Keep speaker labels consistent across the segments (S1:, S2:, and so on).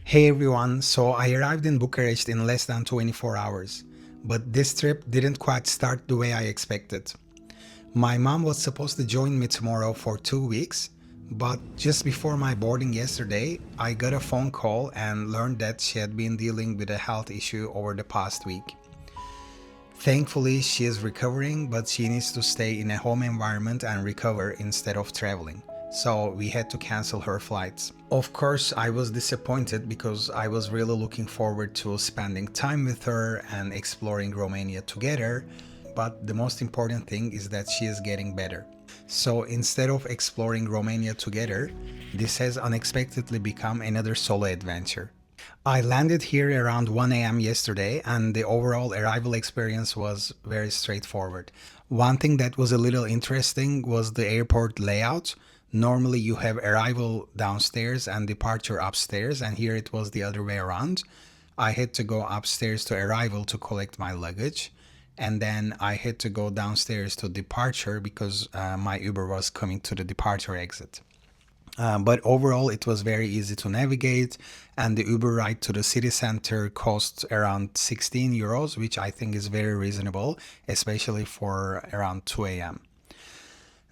S1: Hey everyone, so I arrived in Bucharest in less than 24 hours, but this trip didn't quite start the way I expected. My mom was supposed to join me tomorrow for 2 weeks, but just before my boarding yesterday, I got a phone call and learned that she had been dealing with a health issue over the past week. Thankfully, she is recovering, but she needs to stay in a home environment and recover instead of traveling. So we had to cancel her flights. Of course, I was disappointed because I was really looking forward to spending time with her and exploring Romania together. But the most important thing is that she is getting better. So instead of exploring Romania together, this has unexpectedly become another solo adventure. I landed here around 1 a.m. yesterday, and the overall arrival experience was very straightforward. One thing that was a little interesting was the airport layout. Normally, you have arrival downstairs and departure upstairs, and here it was the other way around. I had to go upstairs to arrival to collect my luggage, and then I had to go downstairs to departure because my Uber was coming to the departure exit. But overall, it was very easy to navigate, and the Uber ride to the city center cost around 16 euros, which I think is very reasonable, especially for around 2 a.m.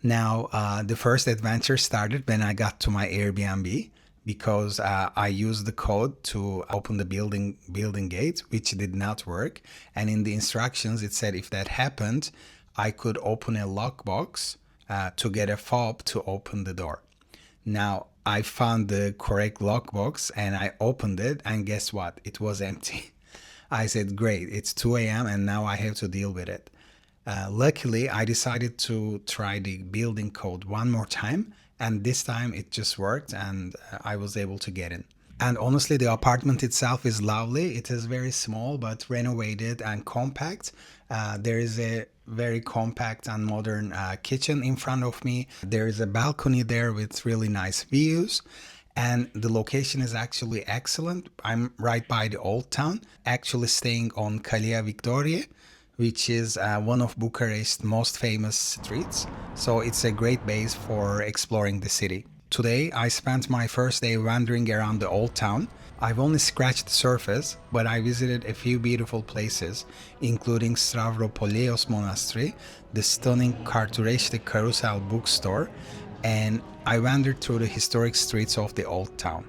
S1: Now, the first adventure started when I got to my Airbnb because I used the code to open the building gate, which did not work. And in the instructions, it said if that happened, I could open a lockbox to get a fob to open the door. Now, I found the correct lockbox and I opened it, and guess what? It was empty. I said, great, it's 2 a.m. and now I have to deal with it. Luckily, I decided to try the building code one more time, and this time it just worked and I was able to get in. And honestly, the apartment itself is lovely. It is very small but renovated and compact. There is a very compact and modern kitchen in front of me. There is a balcony there with really nice views. And the location is actually excellent. I'm right by the Old Town, actually staying on Calea Victoriei, which is one of Bucharest's most famous streets. So it's a great base for exploring the city. Today, I spent my first day wandering around the Old Town. I've only scratched the surface, but I visited a few beautiful places, including Stavropoleos Monastery, the stunning Cărturești Carusel bookstore, and I wandered through the historic streets of the Old Town.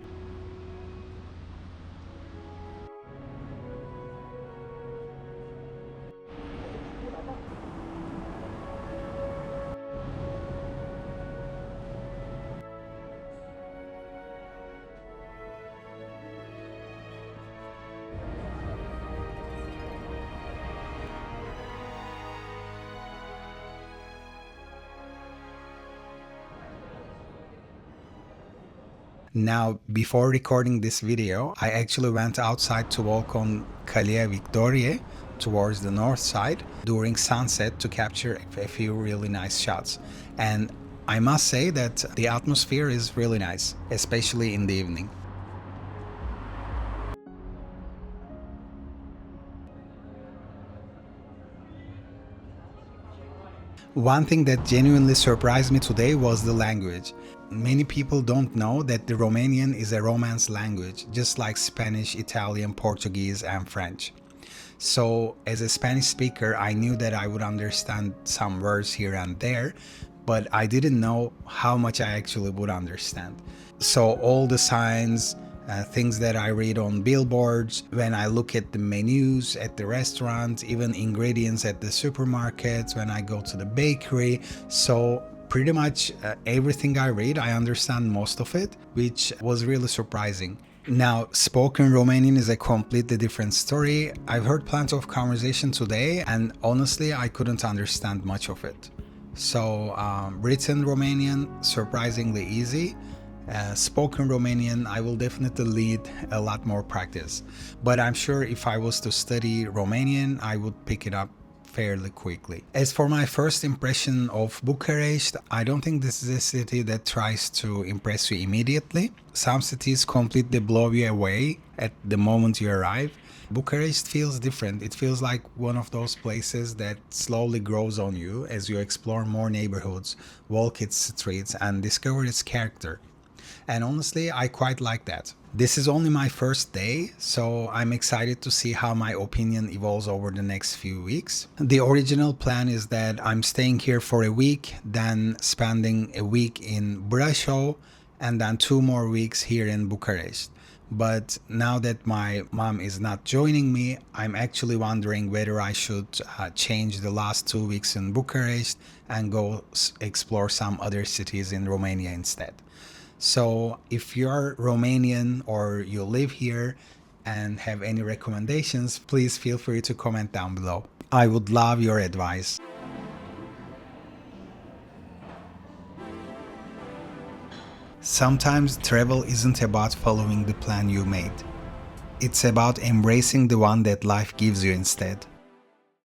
S1: Now, before recording this video, I actually went outside to walk on Calea Victoriei towards the north side during sunset to capture a few really nice shots. And I must say that the atmosphere is really nice, especially in the evening. One thing that genuinely surprised me today was the language. Many people don't know that the Romanian is a Romance language, just like Spanish, Italian, Portuguese, and French. So, as a Spanish speaker, I knew that I would understand some words here and there, but I didn't know how much I actually would understand. So, all the signs, things that I read on billboards, when I look at the menus at the restaurant, even ingredients at the supermarkets, when I go to the bakery. So pretty much everything I read, I understand most of it, which was really surprising. Now, spoken Romanian is a completely different story. I've heard plenty of conversation today, and honestly, I couldn't understand much of it. So, written Romanian, surprisingly easy. Spoken Romanian, I will definitely need a lot more practice. But I'm sure if I was to study Romanian, I would pick it up fairly quickly. As for my first impression of Bucharest, I don't think this is a city that tries to impress you immediately. Some cities completely blow you away at the moment you arrive. Bucharest feels different. It feels like one of those places that slowly grows on you as you explore more neighborhoods, walk its streets, and discover its character. And honestly, I quite like that. This is only my first day, so I'm excited to see how my opinion evolves over the next few weeks. The original plan is that I'm staying here for a week, then spending a week in Brașov, and then 2 more weeks here in Bucharest. But now that my mom is not joining me, I'm actually wondering whether I should change the last 2 weeks in Bucharest and go explore some other cities in Romania instead. So if you're Romanian or you live here and have any recommendations, please feel free to comment down below. I would love your advice. Sometimes travel isn't about following the plan you made. It's about embracing the one that life gives you instead.